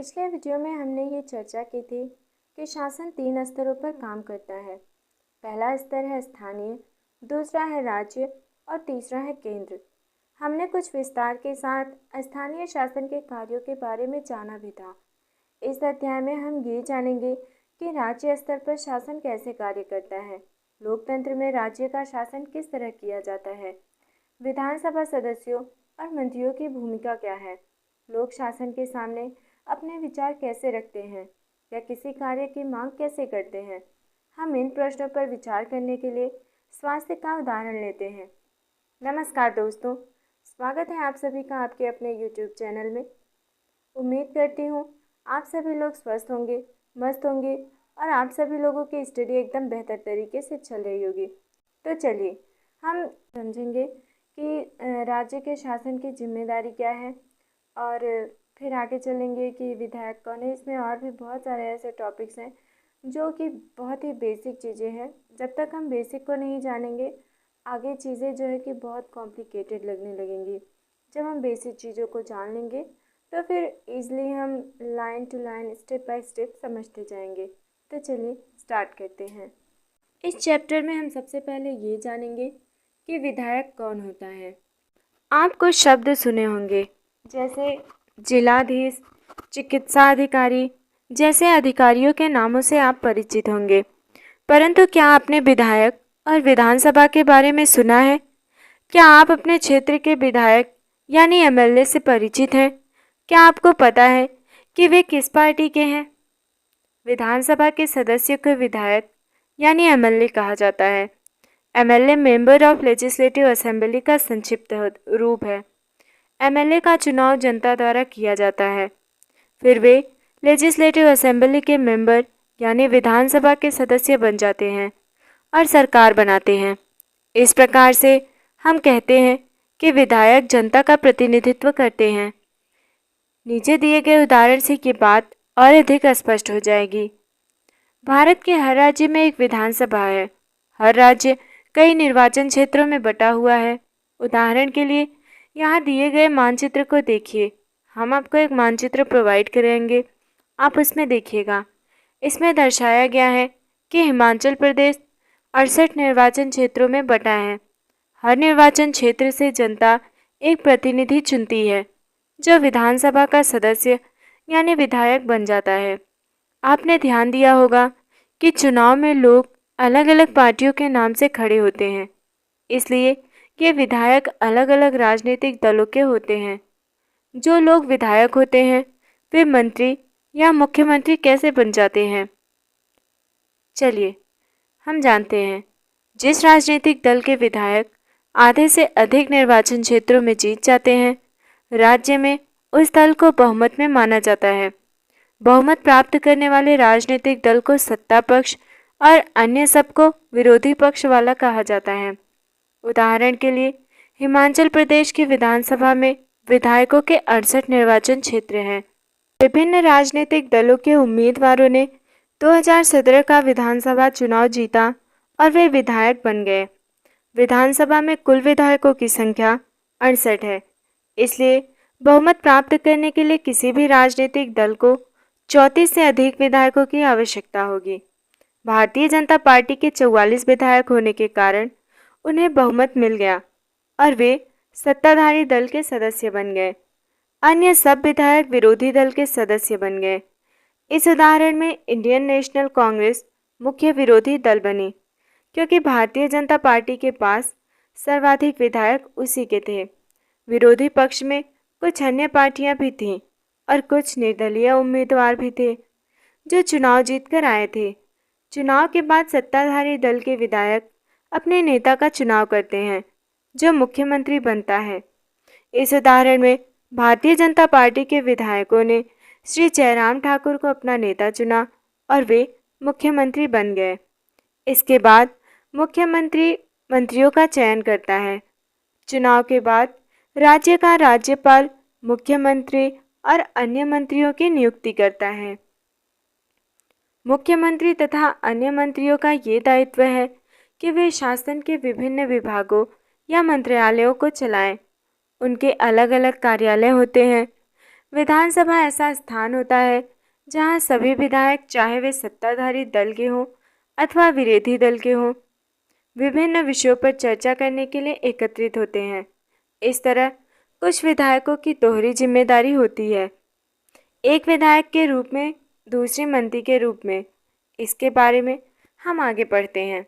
पिछले वीडियो में हमने ये चर्चा की थी कि शासन 3 स्तरों पर काम करता है। पहला स्तर है स्थानीय, दूसरा है राज्य और तीसरा है केंद्र। हमने कुछ विस्तार के साथ स्थानीय शासन के कार्यों के बारे में जाना भी था। इस अध्याय में हम ये जानेंगे कि राज्य स्तर पर शासन कैसे कार्य करता है, लोकतंत्र में राज्य का शासन किस तरह किया जाता है, विधानसभा सदस्यों और मंत्रियों की भूमिका क्या है, लोग शासन के सामने अपने विचार कैसे रखते हैं या किसी कार्य की मांग कैसे करते हैं। हम इन प्रश्नों पर विचार करने के लिए स्वास्थ्य का उदाहरण लेते हैं। नमस्कार दोस्तों, स्वागत है आप सभी का आपके अपने YouTube चैनल में। उम्मीद करती हूँ आप सभी लोग स्वस्थ होंगे, मस्त होंगे और आप सभी लोगों की स्टडी एकदम बेहतर तरीके से चल रही होगी। तो चलिए हम समझेंगे कि राज्य के शासन की जिम्मेदारी क्या है और फिर आगे चलेंगे कि विधायक कौन है। इसमें और भी बहुत सारे ऐसे टॉपिक्स हैं जो कि बहुत ही बेसिक चीज़ें हैं। जब तक हम बेसिक को नहीं जानेंगे आगे चीज़ें जो है कि बहुत कॉम्प्लिकेटेड लगने लगेंगी। जब हम बेसिक चीज़ों को जान लेंगे तो फिर ईज़िली हम line to line step by step समझते जाएंगे। तो चलिए स्टार्ट करते हैं। इस चैप्टर में हम सबसे पहले ये जानेंगे कि विधायक कौन होता है। आप कुछ शब्द सुने होंगे जैसे जिलाधीश, चिकित्सा अधिकारी जैसे अधिकारियों के नामों से आप परिचित होंगे, परंतु क्या आपने विधायक और विधानसभा के बारे में सुना है? क्या आप अपने क्षेत्र के विधायक यानी एमएलए से परिचित हैं? क्या आपको पता है कि वे किस पार्टी के हैं? विधानसभा के सदस्य को विधायक यानी एमएलए कहा जाता है। MLA member of legislative assembly का संक्षिप्त रूप है। एमएलए का चुनाव जनता द्वारा किया जाता है, फिर वे लेजिस्लेटिव असेंबली के मेंबर यानी विधानसभा के सदस्य बन जाते हैं और सरकार बनाते हैं। इस प्रकार से हम कहते हैं कि विधायक जनता का प्रतिनिधित्व करते हैं। नीचे दिए गए उदाहरण से ये बात और अधिक स्पष्ट हो जाएगी। भारत के हर राज्य में एक विधानसभा है। हर राज्य कई निर्वाचन क्षेत्रों में बटा हुआ है। उदाहरण के लिए यहाँ दिए गए मानचित्र को देखिए। हम आपको एक मानचित्र प्रोवाइड करेंगे, आप उसमें देखिएगा। इसमें दर्शाया गया है कि हिमाचल प्रदेश 68 निर्वाचन क्षेत्रों में बटा है। हर निर्वाचन क्षेत्र से जनता एक प्रतिनिधि चुनती है जो विधानसभा का सदस्य यानी विधायक बन जाता है। आपने ध्यान दिया होगा कि चुनाव में लोग अलग अलग पार्टियों के नाम से खड़े होते हैं, इसलिए ये विधायक अलग अलग राजनीतिक दलों के होते हैं। जो लोग विधायक होते हैं वे मंत्री या मुख्यमंत्री कैसे बन जाते हैं, चलिए हम जानते हैं। जिस राजनीतिक दल के विधायक आधे से अधिक निर्वाचन क्षेत्रों में जीत जाते हैं, राज्य में उस दल को बहुमत में माना जाता है। बहुमत प्राप्त करने वाले राजनीतिक दल को सत्ता पक्ष और अन्य सबको विरोधी पक्ष वाला कहा जाता है। उदाहरण के लिए हिमाचल प्रदेश की विधानसभा में विधायकों के 68 निर्वाचन क्षेत्र हैं। विभिन्न राजनीतिक दलों के उम्मीदवारों ने 2017 का विधानसभा चुनाव जीता और वे विधायक बन गए। विधानसभा में कुल विधायकों की संख्या 68 है, इसलिए बहुमत प्राप्त करने के लिए किसी भी राजनीतिक दल को 34 से अधिक विधायकों की आवश्यकता होगी। भारतीय जनता पार्टी के 44 विधायक होने के कारण उन्हें बहुमत मिल गया और वे सत्ताधारी दल के सदस्य बन गए। अन्य सब विधायक विरोधी दल के सदस्य बन गए। इस उदाहरण में इंडियन नेशनल कांग्रेस मुख्य विरोधी दल बनी, क्योंकि भारतीय जनता पार्टी के पास सर्वाधिक विधायक उसी के थे। विरोधी पक्ष में कुछ अन्य पार्टियां भी थीं और कुछ निर्दलीय उम्मीदवार भी थे जो चुनाव जीतकर आए थे। चुनाव के बाद सत्ताधारी दल के विधायक अपने नेता का चुनाव करते हैं जो मुख्यमंत्री बनता है। इस उदाहरण में भारतीय जनता पार्टी के विधायकों ने श्री जयराम ठाकुर को अपना नेता चुना और वे मुख्यमंत्री बन गए। इसके बाद मुख्यमंत्री मंत्रियों का चयन करता है। चुनाव के बाद राज्य का राज्यपाल मुख्यमंत्री और अन्य मंत्रियों की नियुक्ति करता है। मुख्यमंत्री तथा अन्य मंत्रियों का ये दायित्व है कि वे शासन के विभिन्न विभागों या मंत्रालयों को चलाएं। उनके अलग अलग कार्यालय होते हैं। विधानसभा ऐसा स्थान होता है जहां सभी विधायक, चाहे वे सत्ताधारी दल के हों अथवा विरोधी दल के हों, विभिन्न विषयों पर चर्चा करने के लिए एकत्रित होते हैं। इस तरह कुछ विधायकों की दोहरी जिम्मेदारी होती है, एक विधायक के रूप में, दूसरे मंत्री के रूप में। इसके बारे में हम आगे पढ़ते हैं।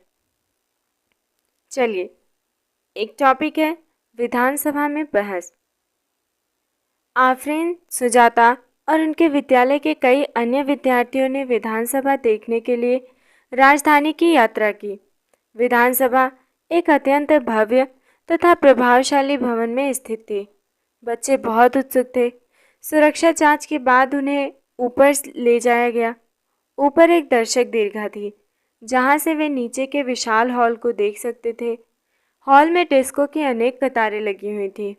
चलिए, एक टॉपिक है विधानसभा में बहस। आफरीन, सुजाता और उनके विद्यालय के कई अन्य विद्यार्थियों ने विधानसभा देखने के लिए राजधानी की यात्रा की। विधानसभा एक अत्यंत भव्य तथा प्रभावशाली भवन में स्थित थी। बच्चे बहुत उत्सुक थे। सुरक्षा जांच के बाद उन्हें ऊपर ले जाया गया। ऊपर एक दर्शक दीर्घा थी, जहां से वे नीचे के विशाल हॉल को देख सकते थे। हॉल में डेस्कों की अनेक कतारें लगी हुई थी।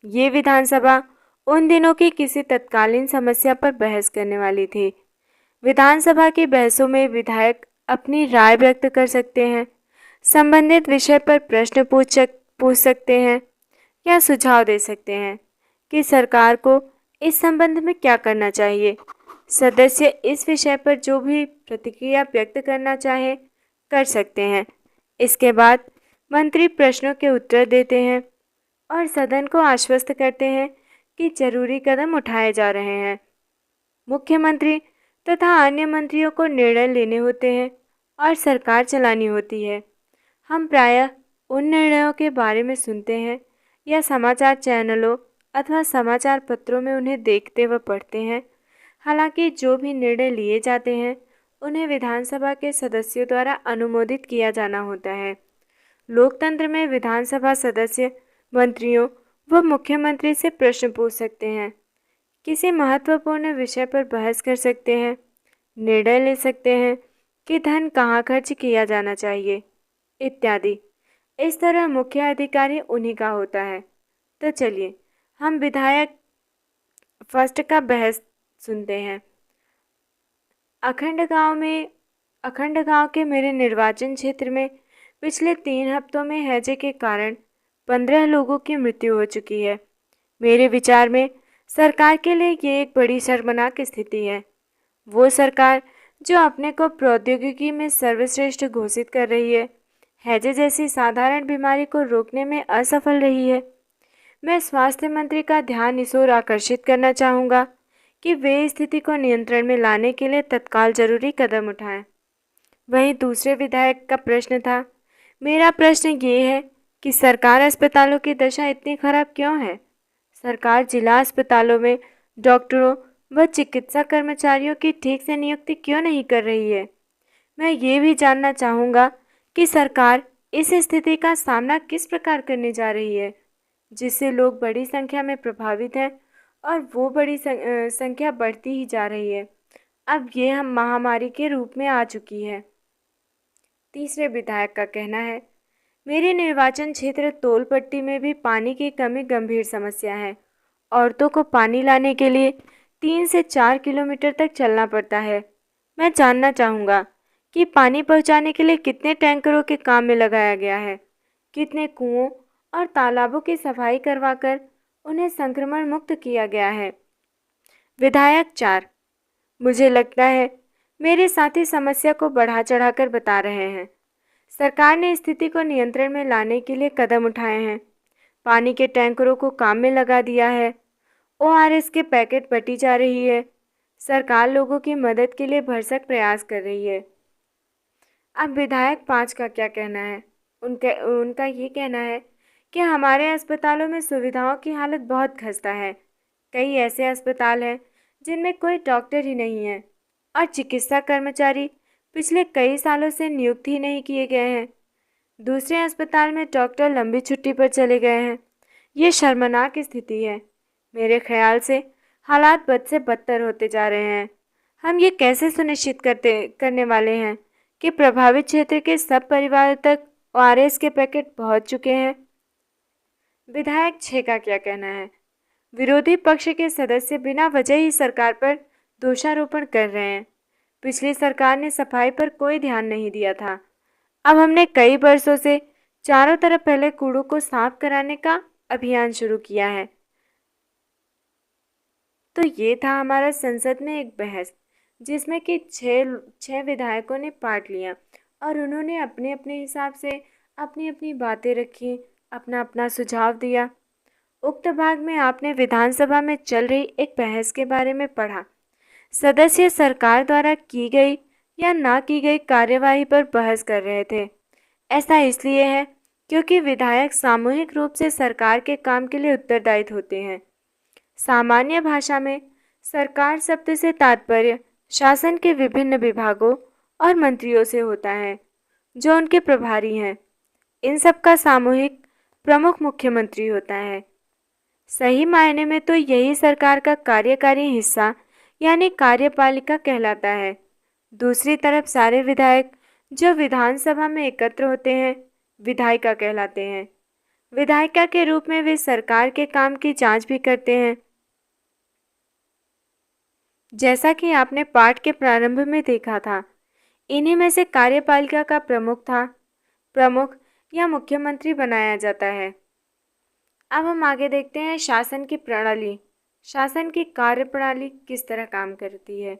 ये विधानसभा उन दिनों की किसी तत्कालीन समस्या पर बहस करने वाली थी। विधानसभा की बहसों में विधायक अपनी राय व्यक्त कर सकते हैं, संबंधित विषय पर प्रश्न पूछ सकते हैं या सुझाव दे सकते हैं कि सरकार को इस संबंध में क्या करना चाहिए। सदस्य इस विषय पर जो भी प्रतिक्रिया व्यक्त करना चाहे कर सकते हैं। इसके बाद मंत्री प्रश्नों के उत्तर देते हैं और सदन को आश्वस्त करते हैं कि जरूरी कदम उठाए जा रहे हैं। मुख्यमंत्री तथा अन्य मंत्रियों को निर्णय लेने होते हैं और सरकार चलानी होती है। हम प्रायः उन निर्णयों के बारे में सुनते हैं या समाचार चैनलों अथवा समाचार पत्रों में उन्हें देखते व पढ़ते हैं। हालांकि जो भी निर्णय लिए जाते हैं उन्हें विधानसभा के सदस्यों द्वारा अनुमोदित किया जाना होता है। लोकतंत्र में विधानसभा सदस्य मंत्रियों व मुख्यमंत्री से प्रश्न पूछ सकते हैं, किसी महत्वपूर्ण विषय पर बहस कर सकते हैं, निर्णय ले सकते हैं कि धन कहाँ खर्च किया जाना चाहिए इत्यादि। इस तरह मुख्य अधिकारी उन्हीं का होता है। तो चलिए हम विधायक फर्स्ट का बहस सुनते हैं। अखंड गांव के मेरे निर्वाचन क्षेत्र में पिछले 3 हफ्तों में हैजे के कारण 15 लोगों की मृत्यु हो चुकी है। मेरे विचार में सरकार के लिए ये एक बड़ी शर्मनाक स्थिति है। वो सरकार जो अपने को प्रौद्योगिकी में सर्वश्रेष्ठ घोषित कर रही है, हैजे जैसी साधारण बीमारी को रोकने में असफल रही है। मैं स्वास्थ्य मंत्री का ध्यान इस ओर आकर्षित करना चाहूँगा कि वे स्थिति को नियंत्रण में लाने के लिए तत्काल जरूरी कदम उठाएं। वहीं दूसरे विधायक का प्रश्न था, मेरा प्रश्न ये है कि सरकार अस्पतालों की दशा इतनी खराब क्यों है? सरकार जिला अस्पतालों में डॉक्टरों व चिकित्सा कर्मचारियों की ठीक से नियुक्ति क्यों नहीं कर रही है? मैं ये भी जानना चाहूँगा कि सरकार इस स्थिति का सामना किस प्रकार करने जा रही है, जिससे लोग बड़ी संख्या में प्रभावित हैं और वो बड़ी संख्या बढ़ती ही जा रही है। अब ये हम महामारी के रूप में आ चुकी है। तीसरे विधायक का कहना है, मेरे निर्वाचन क्षेत्र तोलपट्टी में भी पानी की कमी गंभीर समस्या है। औरतों को पानी लाने के लिए 3 से 4 किलोमीटर तक चलना पड़ता है। मैं जानना चाहूँगा कि पानी पहुँचाने के लिए कितने टैंकरों के काम में लगाया गया है, कितने कुओं और तालाबों की सफाई करवाकर उन्हें संक्रमण मुक्त किया गया है। विधायक 4, मुझे लगता है मेरे साथी समस्या को बढ़ा चढ़ाकर बता रहे हैं। सरकार ने स्थिति को नियंत्रण में लाने के लिए कदम उठाए हैं। पानी के टैंकरों को काम में लगा दिया है। ओआरएस के पैकेट बटी जा रही है। सरकार लोगों की मदद के लिए भरसक प्रयास कर रही है। अब विधायक 5 का क्या कहना है? उनका ये कहना है कि हमारे अस्पतालों में सुविधाओं की हालत बहुत खस्ता है। कई ऐसे अस्पताल हैं जिनमें कोई डॉक्टर ही नहीं है और चिकित्सा कर्मचारी पिछले कई सालों से नियुक्त ही नहीं किए गए हैं। दूसरे अस्पताल में डॉक्टर लंबी छुट्टी पर चले गए हैं। ये शर्मनाक स्थिति है। मेरे ख्याल से हालात बद से बदतर होते जा रहे हैं। हम ये कैसे सुनिश्चित करने वाले हैं कि प्रभावित क्षेत्र के सब परिवारों तक ओआरएस के पैकेट पहुंच चुके हैं? विधायक 6 का क्या कहना है? विरोधी पक्ष के सदस्य बिना वजह ही सरकार पर दोषारोपण कर रहे हैं। पिछली सरकार ने सफाई पर कोई ध्यान नहीं दिया था। अब हमने कई वर्षों से चारों तरफ फैले कूड़ों को साफ कराने का अभियान शुरू किया है। तो ये था हमारा संसद में एक बहस, जिसमें कि छः विधायकों ने पार्ट लिया और उन्होंने अपने अपने हिसाब से अपनी अपनी बातें रखी, अपना अपना सुझाव दिया। उक्त भाग में आपने विधानसभा में चल रही एक बहस के बारे में पढ़ा। सदस्य सरकार द्वारा की गई या ना की गई कार्यवाही पर बहस कर रहे थे। ऐसा इसलिए है क्योंकि विधायक सामूहिक रूप से सरकार के काम के लिए उत्तरदायित्व होते हैं। सामान्य भाषा में सरकार शब्द से तात्पर्य शासन के विभिन्न विभागों और मंत्रियों से होता है जो उनके प्रभारी हैं। इन सब का सामूहिक प्रमुख मुख्यमंत्री होता है। सही मायने में तो यही सरकार का कार्यकारी हिस्सा यानी कार्यपालिका कहलाता है। दूसरी तरफ सारे विधायक जो विधानसभा में एकत्र होते हैं विधायिका कहलाते हैं। विधायिका के रूप में वे सरकार के काम की जांच भी करते हैं। जैसा कि आपने पाठ के प्रारंभ में देखा था, इन्हीं में से कार्यपालिका का प्रमुख या मुख्यमंत्री बनाया जाता है। अब हम आगे देखते हैं शासन की प्रणाली। शासन की कार्यप्रणाली किस तरह काम करती है।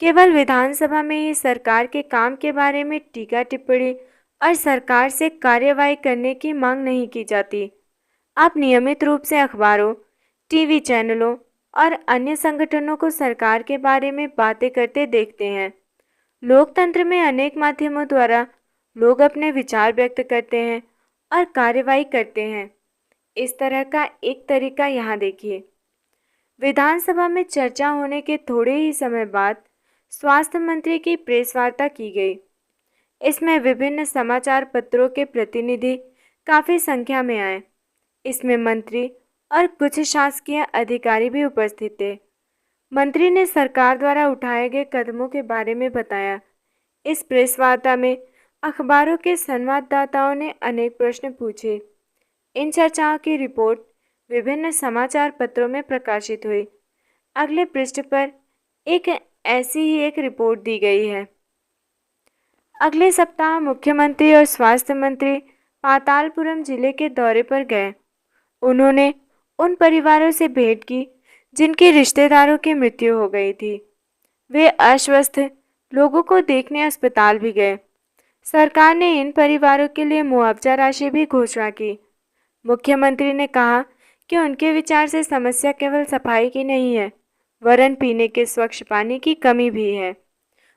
केवल विधानसभा में ही सरकार के काम के बारे में टीका टिप्पणी और सरकार से कार्यवाही करने की मांग नहीं की जाती। आप नियमित रूप से अखबारों, टीवी चैनलों और अन्य संगठनों को सरकार के बारे में बातें करते देखते हैं। लोकतंत्र में अनेक माध्यमों द्वारा लोग अपने विचार व्यक्त करते हैं और कार्यवाही करते हैं। इस तरह का एक तरीका यहाँ देखिए। विधानसभा में चर्चा होने के थोड़े ही समय बाद स्वास्थ्य मंत्री की प्रेस वार्ता की गई। इसमें विभिन्न समाचार पत्रों के प्रतिनिधि काफ़ी संख्या में आए। इसमें मंत्री और कुछ शासकीय अधिकारी भी उपस्थित थे। मंत्री ने सरकार द्वारा उठाए गए कदमों के बारे में बताया। इस प्रेस वार्ता में अखबारों के संवाददाताओं ने अनेक प्रश्न पूछे। इन चर्चाओं की रिपोर्ट विभिन्न समाचार पत्रों में प्रकाशित हुई। अगले पृष्ठ पर ऐसी ही एक रिपोर्ट दी गई है। अगले सप्ताह मुख्यमंत्री और स्वास्थ्य मंत्री पातालपुरम जिले के दौरे पर गए। उन्होंने उन परिवारों से भेंट की जिनके रिश्तेदारों की मृत्यु हो गई थी। वे अस्वस्थ लोगों को देखने अस्पताल भी गए। सरकार ने इन परिवारों के लिए मुआवजा राशि भी घोषणा की। मुख्यमंत्री ने कहा कि उनके विचार से समस्या केवल सफाई की नहीं है, वरन पीने के स्वच्छ पानी की कमी भी है।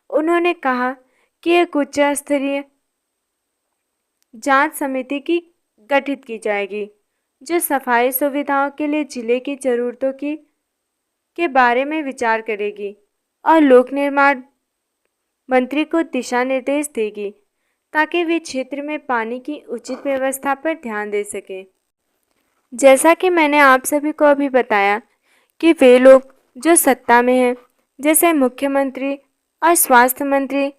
उन्होंने कहा कि एक उच्च स्तरीय जांच समिति की गठित की जाएगी जो सफाई सुविधाओं के लिए जिले की जरूरतों के बारे में विचार करेगी और लोक निर्माण मंत्री को दिशा निर्देश देगी ताकि वे क्षेत्र में पानी की उचित व्यवस्था पर ध्यान दे सकें। जैसा कि मैंने आप सभी को अभी बताया कि वे लोग जो सत्ता में हैं, जैसे मुख्यमंत्री और स्वास्थ्य मंत्री,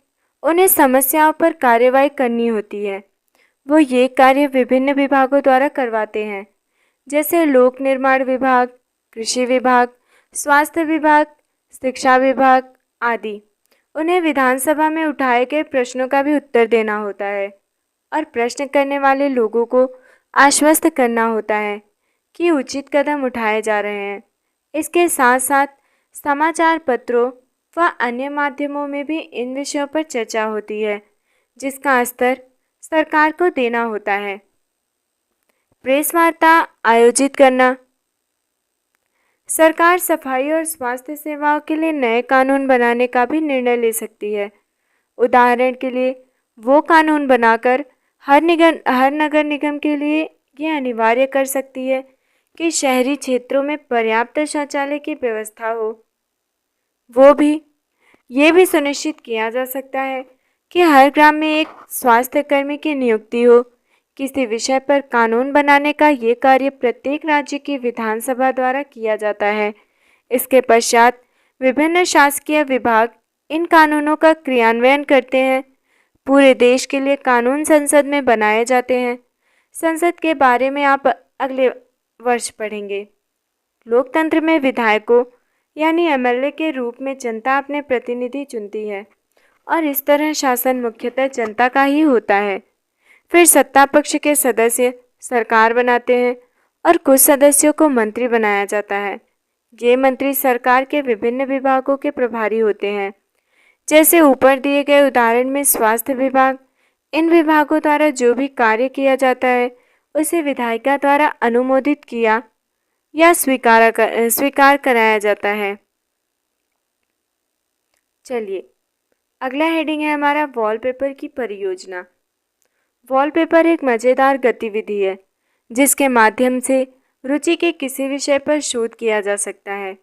उन्हें समस्याओं पर कार्यवाही करनी होती है। वो ये कार्य विभिन्न विभागों द्वारा करवाते हैं, जैसे लोक निर्माण विभाग, कृषि विभाग, स्वास्थ्य विभाग, शिक्षा विभाग आदि। उन्हें विधानसभा में उठाए गए प्रश्नों का भी उत्तर देना होता है और प्रश्न करने वाले लोगों को आश्वस्त करना होता है कि उचित कदम उठाए जा रहे हैं। इसके साथ साथ समाचार पत्रों व अन्य माध्यमों में भी इन विषयों पर चर्चा होती है, जिसका स्तर सरकार को देना होता है। प्रेस वार्ता आयोजित करना। सरकार सफाई और स्वास्थ्य सेवाओं के लिए नए कानून बनाने का भी निर्णय ले सकती है। उदाहरण के लिए वो कानून बनाकर हर नगर निगम के लिए ये अनिवार्य कर सकती है कि शहरी क्षेत्रों में पर्याप्त शौचालय की व्यवस्था हो। ये भी सुनिश्चित किया जा सकता है कि हर ग्राम में एक स्वास्थ्य कर्मी की नियुक्ति हो। किसी विषय पर कानून बनाने का ये कार्य प्रत्येक राज्य की विधानसभा द्वारा किया जाता है। इसके पश्चात विभिन्न शासकीय विभाग इन कानूनों का क्रियान्वयन करते हैं। पूरे देश के लिए कानून संसद में बनाए जाते हैं। संसद के बारे में आप अगले वर्ष पढ़ेंगे। लोकतंत्र में विधायकों यानी एमएलए के रूप में जनता अपने प्रतिनिधि चुनती है और इस तरह शासन मुख्यतः जनता का ही होता है। फिर सत्ता पक्ष के सदस्य सरकार बनाते हैं और कुछ सदस्यों को मंत्री बनाया जाता है। ये मंत्री सरकार के विभिन्न विभागों के प्रभारी होते हैं। जैसे ऊपर दिए गए उदाहरण में स्वास्थ्य विभाग, इन विभागों द्वारा जो भी कार्य किया जाता है उसे विधायिका द्वारा अनुमोदित किया या स्वीकार कराया जाता है। चलिए, अगला हेडिंग है हमारा वॉलपेपर की परियोजना। वॉलपेपर एक मज़ेदार गतिविधि है जिसके माध्यम से रुचि के किसी विषय पर शोध किया जा सकता है।